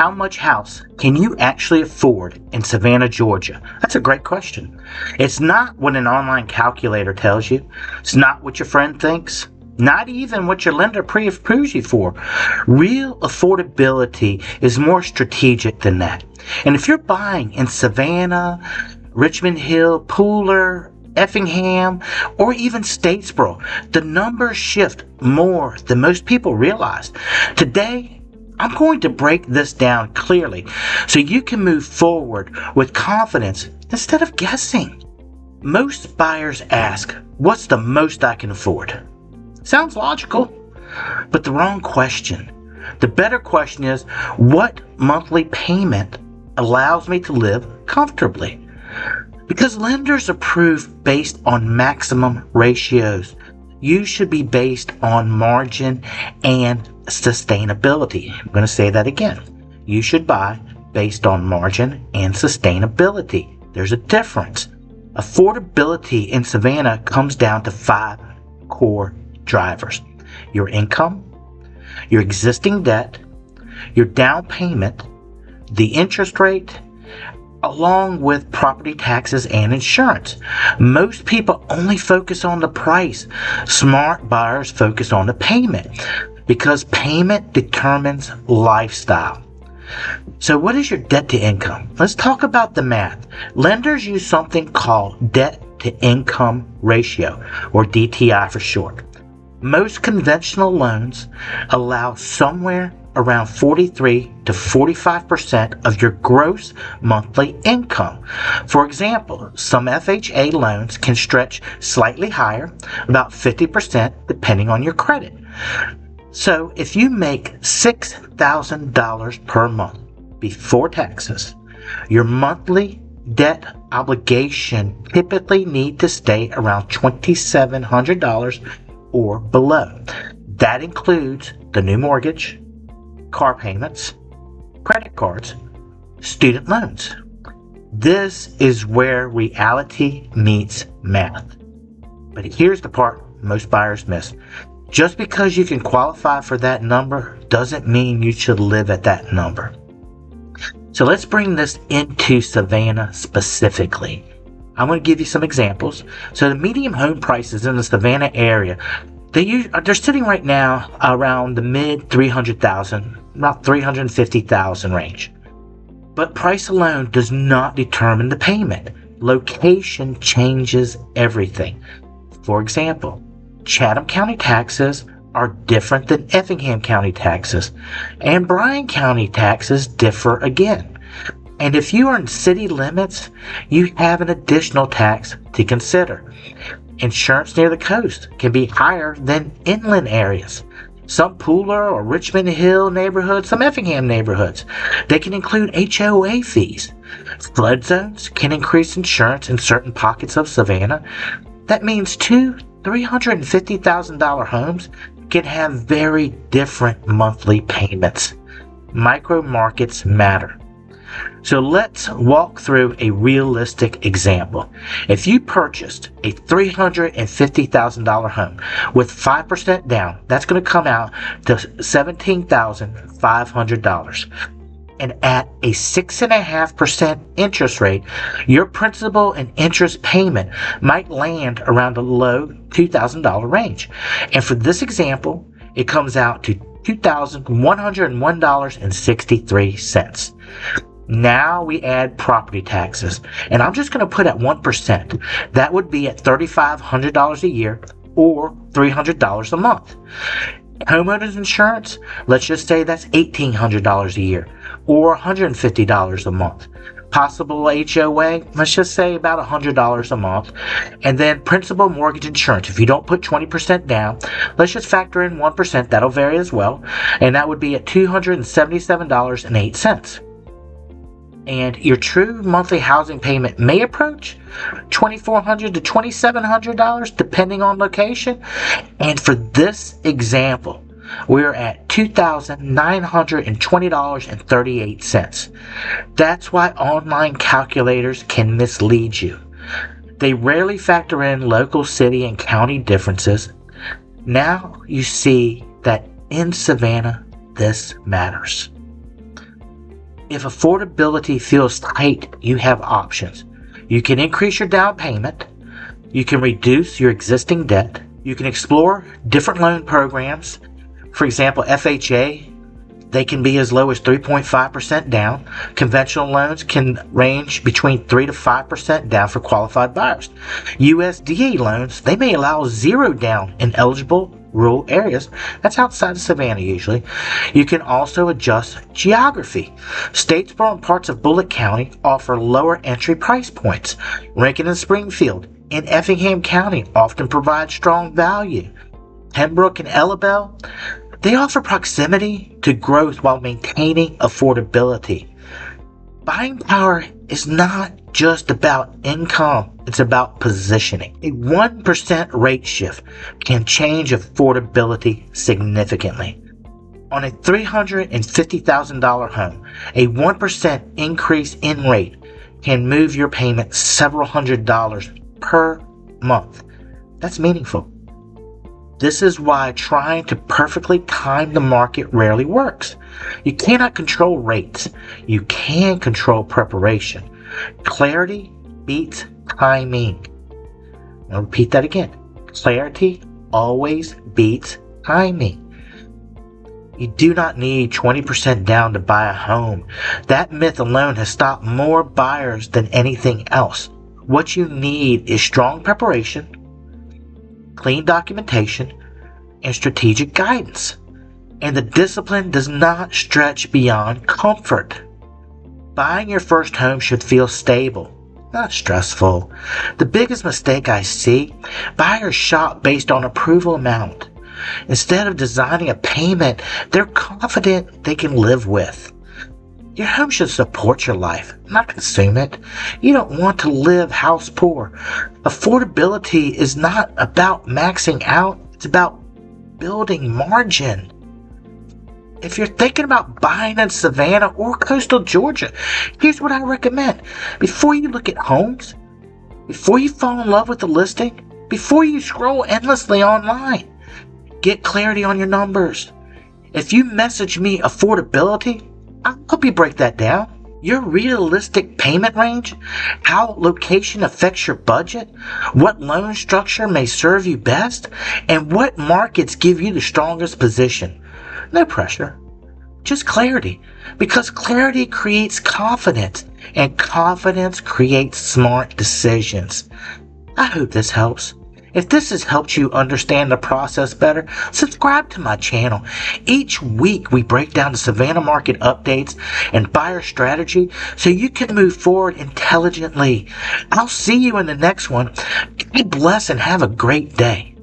How much house can you actually afford in Savannah, Georgia? That's a great question. It's not what an online calculator tells you. It's not what your friend thinks. Not even what your lender pre-approves you for. Real affordability is more strategic than that. And if you're buying in Savannah, Richmond Hill, Pooler, Effingham, or even Statesboro, the numbers shift more than most people realize. Today, I'm going to break this down clearly so you can move forward with confidence instead of guessing. Most buyers ask, what's the most I can afford? Sounds logical, but the wrong question. The better question is, what monthly payment allows me to live comfortably? Because lenders approve based on maximum ratios. You should be based on margin and sustainability. I'm going to say that again. You should buy based on margin and sustainability. There's a difference. Affordability in Savannah comes down to 5 core drivers: your income, your existing debt, your down payment, the interest rate, along with property taxes and insurance. Most people only focus on the price. Smart buyers focus on the payment because payment determines lifestyle. So what is your debt to income? Let's talk about the math. Lenders use something called debt to income ratio, or DTI for short. Most conventional loans allow somewhere around 43 to 45% of your gross monthly income. For example, some FHA loans can stretch slightly higher, about 50% depending on your credit. So if you make $6,000 per month before taxes, your monthly debt obligation typically need to stay around $2,700 or below. That includes the new mortgage, car payments, credit cards, student loans. This is where reality meets math. But here's the part most buyers miss. Just because you can qualify for that number doesn't mean you should live at that number. So let's bring this into Savannah specifically. I'm going to give you some examples. So the median home prices in the Savannah area, they're sitting right now around the mid 300,000, about 350,000 range. But price alone does not determine the payment. Location changes everything. For example, Chatham County taxes are different than Effingham County taxes, and Bryan County taxes differ again. And if you are in city limits, you have an additional tax to consider. Insurance near the coast can be higher than inland areas. Some Pooler or Richmond Hill neighborhoods, some Effingham neighborhoods, they can include HOA fees. Flood zones can increase insurance in certain pockets of Savannah. That means $350,000 homes can have very different monthly payments. Micro markets matter. So let's walk through a realistic example. If you purchased a $350,000 home with 5% down, that's going to come out to $17,500. And at a 6.5% interest rate, your principal and interest payment might land around the low $2,000 range. And for this example, it comes out to $2,101.63. Now we add property taxes, and I'm just going to put at 1%. That would be at $3,500 a year or $300 a month. Homeowners insurance, let's just say that's $1,800 a year or $150 a month. Possible HOA, let's just say about $100 a month. And then principal mortgage insurance, if you don't put 20% down, let's just factor in 1%, that'll vary as well, and that would be at $277.08. And your true monthly housing payment may approach $2,400 to $2,700 depending on location. And for this example, we're at $2,920.38. That's why online calculators can mislead you. They rarely factor in local city and county differences. Now you see that in Savannah, this matters. If affordability feels tight, you have options. You can increase your down payment. You can reduce your existing debt. You can explore different loan programs. For example, FHA, they can be as low as 3.5% down. Conventional loans can range between 3 to 5% down for qualified buyers. USDA loans, they may allow 0 down in eligible rural areas. That's outside of Savannah usually. You can also adjust geography. Statesboro and parts of Bullitt County offer lower entry price points. Rincon and Springfield in Effingham County often provide strong value. Pembroke and Ellabelle, they offer proximity to growth while maintaining affordability. Buying power is not just about income, it's about positioning. A 1% rate shift can change affordability significantly. On a $350,000 home, a 1% increase in rate can move your payment several $100s per month. That's meaningful. This is why trying to perfectly time the market rarely works. You cannot control rates. You can control preparation. Clarity beats timing. I'll repeat that again. Clarity always beats timing. You do not need 20% down to buy a home. That myth alone has stopped more buyers than anything else. What you need is strong preparation, clean documentation, and strategic guidance. And the discipline does not stretch beyond comfort. Buying your first home should feel stable, not stressful. The biggest mistake I see, buyers shop based on approval amount. Instead of designing a payment they're confident they can live with. Your home should support your life, not consume it. You don't want to live house poor. Affordability is not about maxing out, it's about building margin. If you're thinking about buying in Savannah or coastal Georgia, here's what I recommend. Before you look at homes, before you fall in love with the listing, before you scroll endlessly online, get clarity on your numbers. If you message me affordability, I'll help you break that down. Your realistic payment range, how location affects your budget, what loan structure may serve you best, and what markets give you the strongest position. No pressure, just clarity. Because clarity creates confidence, and confidence creates smart decisions. I hope this helps. If this has helped you understand the process better, subscribe to my channel. Each week we break down the Savannah market updates and buyer strategy so you can move forward intelligently. I'll see you in the next one. God bless and have a great day.